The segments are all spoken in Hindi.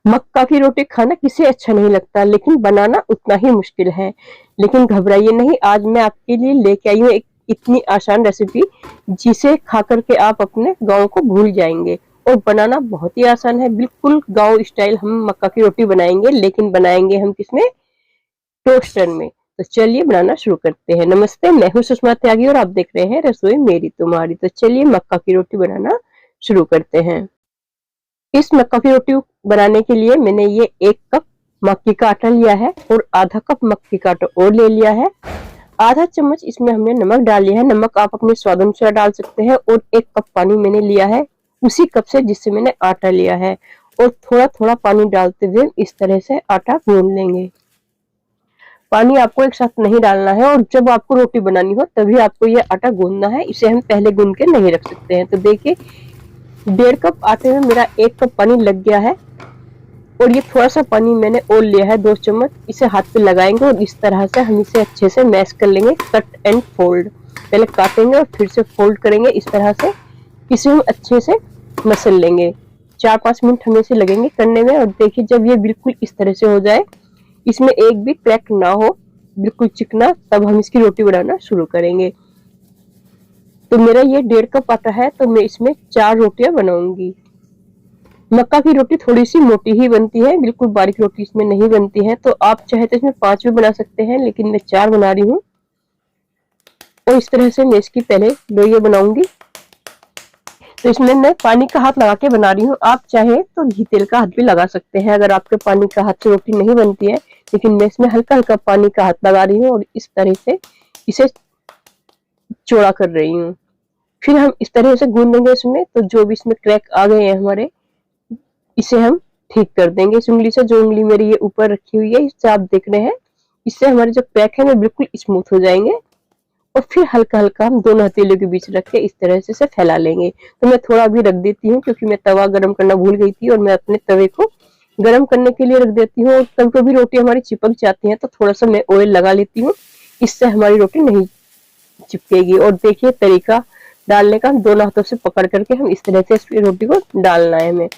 मक्का की रोटी खाना किसे अच्छा नहीं लगता, लेकिन बनाना उतना ही मुश्किल है। लेकिन घबराइए नहीं, आज मैं आपके लिए लेके आई हूँ एक इतनी आसान रेसिपी जिसे खा करके आप अपने गाँव को भूल जाएंगे। और बनाना बहुत ही आसान है, बिल्कुल गाँव स्टाइल हम मक्का की रोटी बनाएंगे, लेकिन बनाएंगे हम किसमें? टोस्टर में। तो चलिए बनाना शुरू करते हैं। नमस्ते, मैं हूँ सुषमा त्यागी और आप देख रहे हैं रसोई मेरी तुम्हारी। तो चलिए मक्का की रोटी बनाना शुरू करते हैं। इस मक्का की रोटी बनाने के लिए मैंने ये 1 कप मक्की का आटा लिया है और आधा कप मक्की का आटा और ले लिया है। आधा चम्मच इसमें हमने नमक डाल लिया है, नमक आप अपने स्वाद अनुसार डाल सकते हैं। और 1 कप पानी मैंने लिया है उसी कप से जिससे मैंने आटा लिया है, और थोड़ा थोड़ा पानी डालते हुए इस तरह से आटा गूंद लेंगे। पानी आपको एक साथ नहीं डालना है, और जब आपको रोटी बनानी हो तभी आपको ये आटा गूंदना है, इसे हम पहले गूंद के नहीं रख सकते हैं। तो देखिए 1.5 कप आटे में मेरा 1 कप पानी लग गया है, और ये थोड़ा सा पानी मैंने और लिया है 2 चम्मच। इसे हाथ पे लगाएंगे और इस तरह से हम इसे अच्छे से मैश कर लेंगे, कट एंड फोल्ड। पहले काटेंगे और फिर से फोल्ड करेंगे इस तरह से। इसे हम अच्छे से मसल लेंगे, 4-5 मिनट हमें इसे लगेंगे करने में। और देखिए जब ये बिल्कुल इस तरह से हो जाए, इसमें एक भी क्रैक ना हो, बिल्कुल चिकना, तब हम इसकी रोटी बनाना शुरू करेंगे। तो मेरा ये 1.5 कप आटा है, तो मैं इसमें 4 रोटियां बनाऊंगी। मक्का की रोटी थोड़ी सी मोटी ही बनती है, बिल्कुल बारीक रोटी इसमें नहीं बनती है। तो आप चाहे तो इसमें 5 भी बना सकते हैं, लेकिन मैं 4 बना रही हूँ। और इस तरह से मैं इसकी पहले लोइयां बनाऊंगी। तो इसमें मैं पानी का हाथ लगा के बना रही हूँ। आप चाहे तो घी तेल का हाथ भी लगा सकते हैं अगर आपके पानी का हाथ से रोटी नहीं बनती है, लेकिन मैं इसमें हल्का हल्का पानी का हाथ लगा रही हूँ और इस तरह से इसे चौड़ा कर रही हूँ। फिर हम इस तरह से गूंदेंगे इसमें, तो जो भी इसमें क्रैक आ गए हैं हमारे, इसे हम ठीक कर देंगे इस उंगली से। जो उंगली मेरी ये ऊपर रखी हुई है, इससे आप देख रहे हैं, इससे हमारे जो क्रैक है वो बिल्कुल स्मूथ हो जाएंगे। और फिर हल्का हल्का हम दोनों हथेलियों के बीच रख के इस तरह से इसे फैला लेंगे। तो मैं थोड़ा भी रख देती हूँ, क्योंकि मैं तवा गरम करना भूल गई थी, और मैं अपने तवे को गरम करने के लिए रख देती हूँ। और कभी कभी रोटी हमारी चिपक जाती है, तो थोड़ा सा मैं ऑयल लगा लेती हूँ, इससे हमारी रोटी नहीं चिपकेगी। और देखिए तरीका डालने का, दोनों हाथों से पकड़ करके हम इस तरह से इस रोटी को डालना है। हमें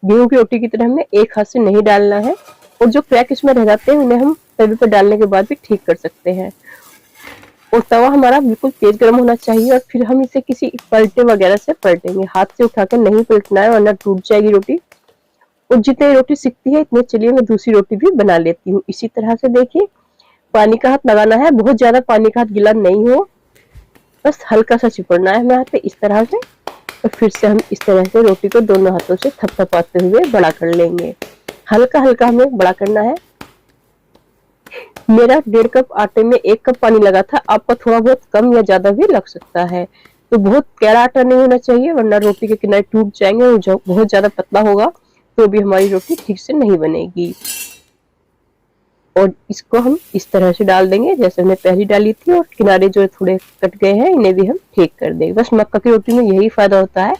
गेहूं की रोटी की तरह हमें एक हाथ से नहीं डालना है, और जो क्रैक इसमें रह जाते हैं उन्हें हम तवे पर डालने के बाद भी ठीक कर सकते हैं। और तवा हमारा बिल्कुल तेज गर्म होना चाहिए, और फिर हम इसे किसी पलटे वगैरह से पलटेंगे, हाथ से उठाकर नहीं पलटना है वरना टूट जाएगी रोटी। और जितनी रोटी सिकती है इतने चलिए मैं दूसरी रोटी भी बना लेती हूँ। इसी तरह से देखिए पानी का हाथ लगाना है, बहुत ज्यादा पानी का हाथ गीला नहीं हो, बस हल्का सा चिपड़ना है हमें हाथ पे इस तरह से। और फिर से हम इस तरह से रोटी को दोनों हाथों से थपथपाते हुए बड़ा कर लेंगे। हल्का हल्का हमें बड़ा करना है। मेरा 1.5 कप आटे में 1 कप पानी लगा था, आपका थोड़ा बहुत कम या ज्यादा भी लग सकता है। तो बहुत गहरा आटा नहीं होना चाहिए, वरना रोटी के किनारे टूट जाएंगे, और जो बहुत ज्यादा पतला होगा तो भी हमारी रोटी ठीक से नहीं बनेगी। और इसको हम इस तरह से डाल देंगे जैसे हमने पहली डाली थी, और किनारे जो थोड़े कट गए हैं इन्हें भी हम ठीक कर देंगे। बस मक्का की रोटी में यही फायदा होता है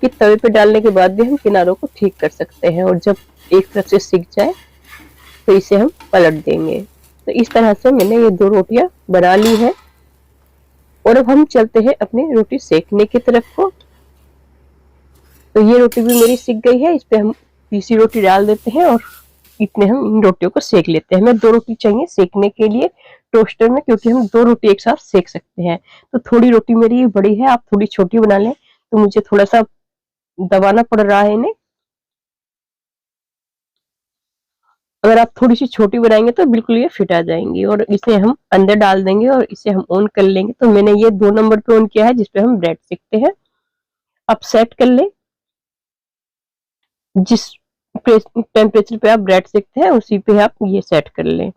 कि तवे पे डालने के बाद भी हम किनारों को ठीक कर सकते हैं, और जब एक तरफ से सिक जाए तो इसे हम पलट देंगे। तो इस तरह से मैंने ये 2 रोटियां बना ली है, और अब हम चलते हैं अपनी रोटी सेकने की तरफ को। तो ये रोटी भी मेरी सिक गई है, इस पे हम तीसरी रोटी डाल देते हैं, और इतने हम इन रोटियों को सेक लेते हैं। हमें 2 रोटी चाहिए सेकने के लिए टोस्टर में, क्योंकि हम 2 रोटी एक साथ सेक सकते हैं। तो थोड़ी रोटी मेरी बड़ी है, आप थोड़ी छोटी बना लें, तो मुझे थोड़ा सा दबाना पड़ रहा है इन्हें। अगर आप थोड़ी सी छोटी बनाएंगे तो बिल्कुल ये फिट आ जाएंगी। और इसे हम अंदर डाल देंगे और इसे हम ऑन कर लेंगे। तो मैंने ये 2 नंबर पे ऑन किया है, जिसपे हम ब्रेड सेकते हैं। आप सेट कर लें, जिस टेम्परेचर पे आप ब्रेड सेकते हैं उसी पे आप ये सेट कर लें।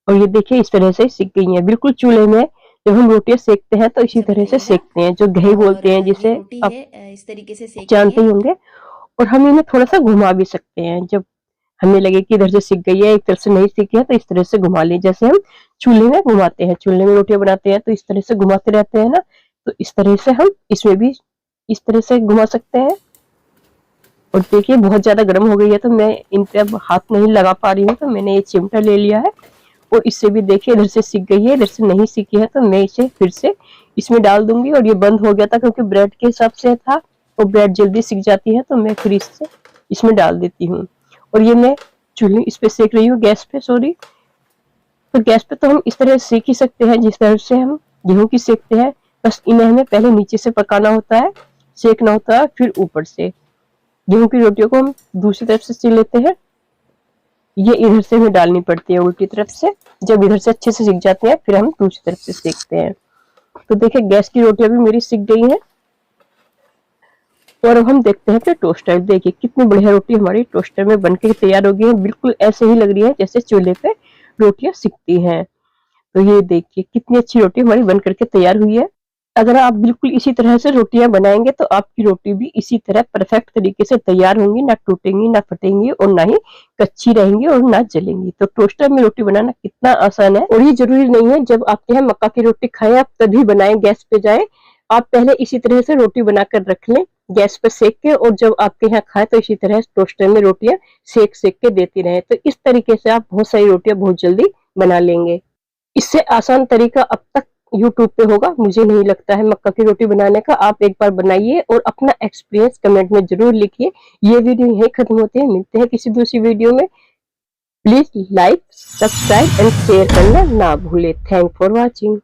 और ये देखिए इस तरह से सिक गई है बिल्कुल। चूल्हे में जब हम रोटियां सेकते हैं तो इसी तरह से सेकते हैं, जो घी बोलते हैं, और ये जिसे रोटी आप है इस तरीके से सेकनी जानते है। ही होंगे। और हम इन्हें थोड़ा सा घुमा भी सकते हैं, जब हमें लगे कि इधर से सिक गई है, एक तरफ से नहीं सिकी है, तो इस तरह से घुमा ली, जैसे हम चूल्हे में घुमाते हैं। चूल्हे में रोटियां बनाते हैं तो इस तरह से घुमाते रहते हैं ना, तो इस तरह से हम इसमें भी इस तरह से घुमा सकते हैं। और देखिए बहुत ज्यादा गर्म हो गई है, तो मैं इन पे अब हाथ नहीं लगा पा रही हूँ, तो मैंने ये चिमटा ले लिया है। और इससे भी देखिए इधर से सिक गई है, इधर से नहीं सिकी है, तो मैं इसे फिर से इसमें डाल दूंगी। और ये बंद हो गया था क्योंकि ब्रेड के हिसाब से था, और ब्रेड जल्दी सिक जाती है, तो मैं फिर इससे इसमें डाल देती हूँ। और ये मैं चूल्हे इस पे सेक रही हूँ, गैस पे, सॉरी। तो गैस पे तो हम इस तरह सेक ही सकते हैं जिस तरह से हम गेहूं की सेकते हैं, बस इन्हें हमें पहले नीचे से पकाना होता है, सेकना होता है, फिर ऊपर से। गेहूं की रोटियों को हम दूसरी तरफ से सेक लेते हैं, ये इधर से हमें डालनी पड़ती है उल्टी तरफ से। जब इधर से अच्छे से सिक जाते हैं फिर हम दूसरी तरफ से सेकते हैं। तो देखिए गैस की रोटियां भी मेरी सिक गई हैं। और अब हम देखते हैं कि टोस्टर, देखिए कितनी बढ़िया रोटी हमारी टोस्टर में बनके तैयार हो गई है, बिल्कुल ऐसे ही लग रही है जैसे चूल्हे पे रोटियां सिकती हैं। तो ये देखिए कितनी अच्छी रोटी हमारी बन करके तैयार हुई है। अगर आप बिल्कुल इसी तरह से रोटियां बनाएंगे तो आपकी रोटी भी इसी तरह परफेक्ट तरीके से तैयार होंगी, ना टूटेंगी, ना फटेंगी, और ना ही कच्ची रहेंगी और ना जलेंगी। तो टोस्टर में रोटी बनाना कितना आसान है। और ये जरूरी नहीं है जब आपके यहाँ मक्का की रोटी खाएं आप तभी बनाएं, गैस पे जाए। आप पहले इसी तरह से रोटी बनाकर रख लें गैस पर सेक के, और जब आपके यहाँ खाए तो इसी तरह टोस्टर में रोटियां सेक सेक के देती रहे। तो इस तरीके से आप बहुत सारी रोटियां बहुत जल्दी बना लेंगे। इससे आसान तरीका अब तक यूट्यूब पे होगा मुझे नहीं लगता है मक्का की रोटी बनाने का। आप एक बार बनाइए और अपना एक्सपीरियंस कमेंट में जरूर लिखिए। ये वीडियो यहीं खत्म होती है, मिलते हैं किसी दूसरी वीडियो में। Please like, subscribe and share करना ना भूले। Thank for watching.